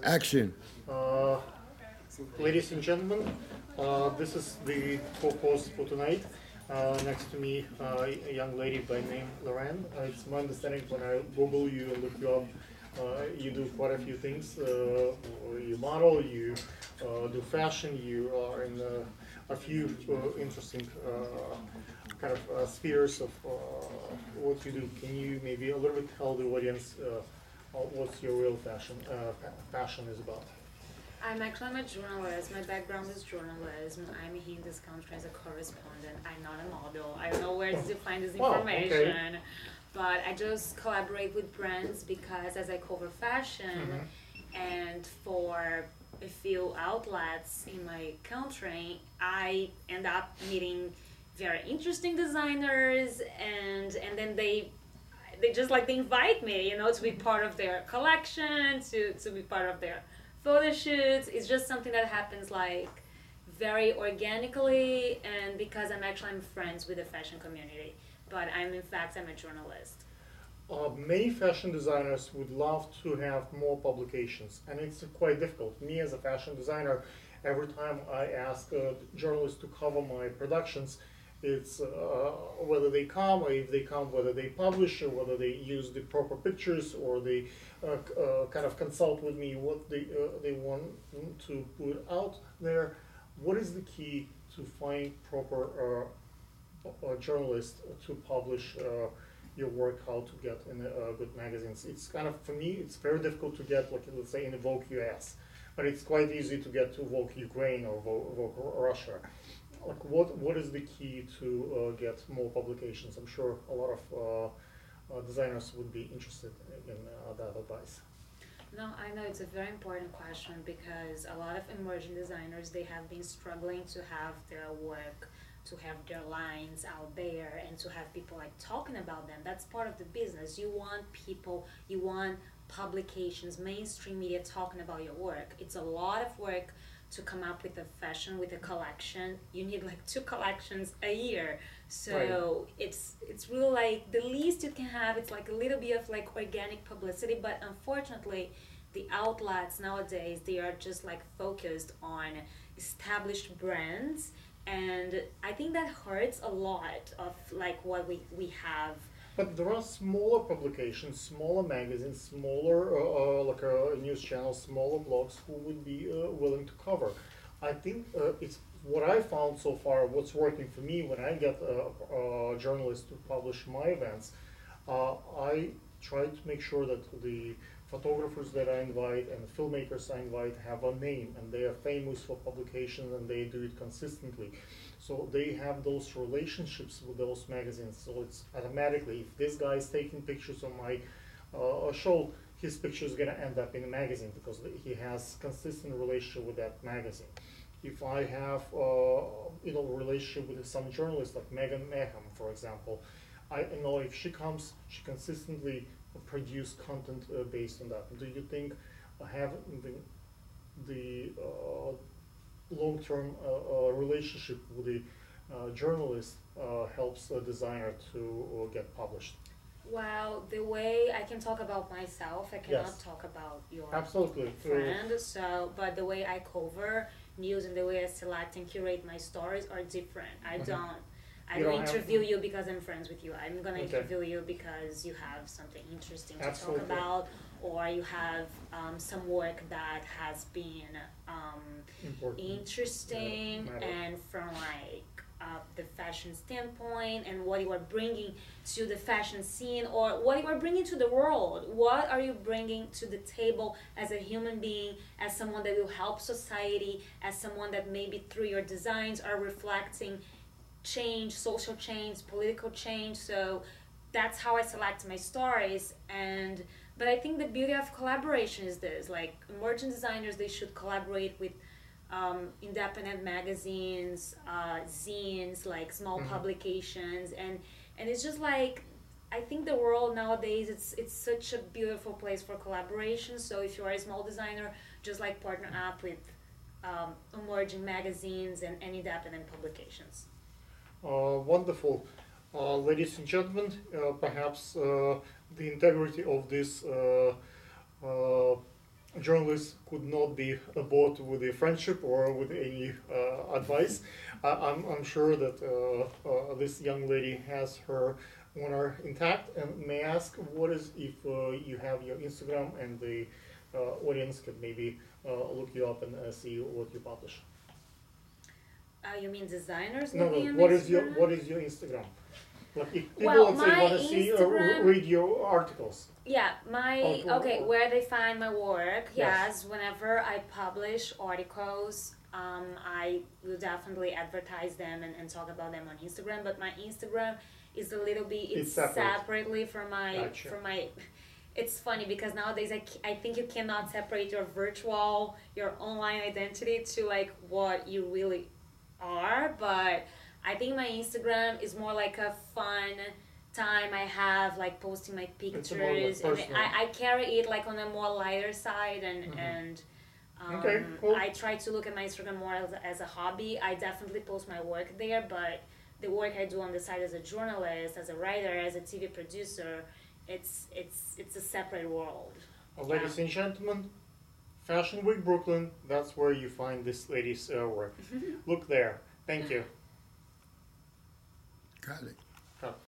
Action. Uh, Ladies and gentlemen, this is the co-host for tonight. Next to me, a young lady by name Loren. It's my understanding when I Google you and look you up, you do quite a few things. You model, you do fashion, you are in a few interesting kind of spheres of what you do. Can you maybe a little bit tell the audience what's your real fashion is about? I'm a journalist. My background is journalism. I'm here in this country as a correspondent. I'm not a model. I don't know where to find this Wow, okay. information. But I just collaborate with brands because as I cover fashion and for a few outlets in my country, I end up meeting very interesting designers and then they just like they invite me, to be part of their collection, to be part of their photo shoots. It's just something that happens like very organically, and because I'm friends with the fashion community, but I'm a journalist. Many fashion designers would love to have more publications, and it's quite difficult. Me as a fashion designer, every time I ask journalists to cover my productions, it's whether they come, or if they come, whether they publish, or whether they use the proper pictures, or they kind of consult with me what they want to put out there. What is the key to find proper journalists to publish your work, how to get in good magazines? It's kind of, for me, it's very difficult to get, like, let's say in Vogue US, but it's quite easy to get to Vogue Ukraine or Vogue Russia. Like, what is the key to get more publications? I'm sure a lot of designers would be interested in that advice. No, I know it's a very important question because a lot of emerging designers they have been struggling to have their work, to have their lines out there, and to have people like talking about them. That's part of the business. You want people, you want publications, mainstream media talking about your work. It's a lot of work to come up with a fashion, with a collection. You need like 2 collections a year. So Right. it's really like the least you can have. It's like a little bit of like organic publicity, but unfortunately, the outlets nowadays they are just like focused on established brands, and I think that hurts a lot of like what we have. But there are smaller publications, smaller magazines, smaller like news channels, smaller blogs who would be willing to cover. I think it's what I found so far. What's working for me when I get journalists to publish my events, I try to make sure that the photographers that I invite and the filmmakers I invite have a name and they are famous for publication and they do it consistently. So they have those relationships with those magazines. So it's automatically, if this guy is taking pictures on my show, his picture is gonna end up in a magazine because he has consistent relationship with that magazine. If I have a relationship with some journalist like Megan Mayhem, for example, I know if she comes, she consistently produce content based on that. Do you think having the long-term relationship with the journalist helps a designer to get published? Well, the way I can talk about myself, I cannot Yes, talk about your absolutely. friend. So, but the way I cover news and the way I select and curate my stories are different. I You don't don't have interview you because I'm friends with you. I'm gonna Okay. interview you because you have something interesting to Absolutely. talk about, or you have some work that has been Important. interesting Matter. and from like the fashion standpoint and what you are bringing to the fashion scene or what you are bringing to the world. What are you bringing to the table as a human being, as someone that will help society, as someone that maybe through your designs are reflecting change, social change, political change. So that's how I select my stories. And but I think the beauty of collaboration is this: like emerging designers, they should collaborate with independent magazines, zines, like small publications, and it's just like I think the world nowadays it's such a beautiful place for collaboration. So if you are a small designer, just like partner up with emerging magazines and independent publications. Wonderful. Ladies and gentlemen, perhaps the integrity of this journalists could not be bought with a friendship or with any advice. I'm sure that this young lady has her honor intact. And may I ask, what is if you have your Instagram and the audience could maybe look you up and see what you publish? You mean designers No, no. looking at What my is your Instagram? What is your Instagram? Like if people, Well, let's say, my want to see or Instagram. read your articles. Yeah, my okay, Oh, where they find my work, yes. yes, whenever I publish articles, I will definitely advertise them and talk about them on Instagram, but my Instagram is a little bit It's it's separate. separately Gotcha. from my it's funny because nowadays I think you cannot separate your virtual, your online identity to like what you really are, but I think my Instagram is more like a fun time I have like posting my It's more like pictures and personal. I carry it like on a more lighter side and Okay, cool. I try to look at my Instagram more as a hobby. I definitely post my work there, but the work I do on the side as a journalist, as a writer, as a TV producer, it's a separate world. Ladies and gentlemen, Fashion Week Brooklyn, that's where you find this lady's work. Look there. Thank you. Got it.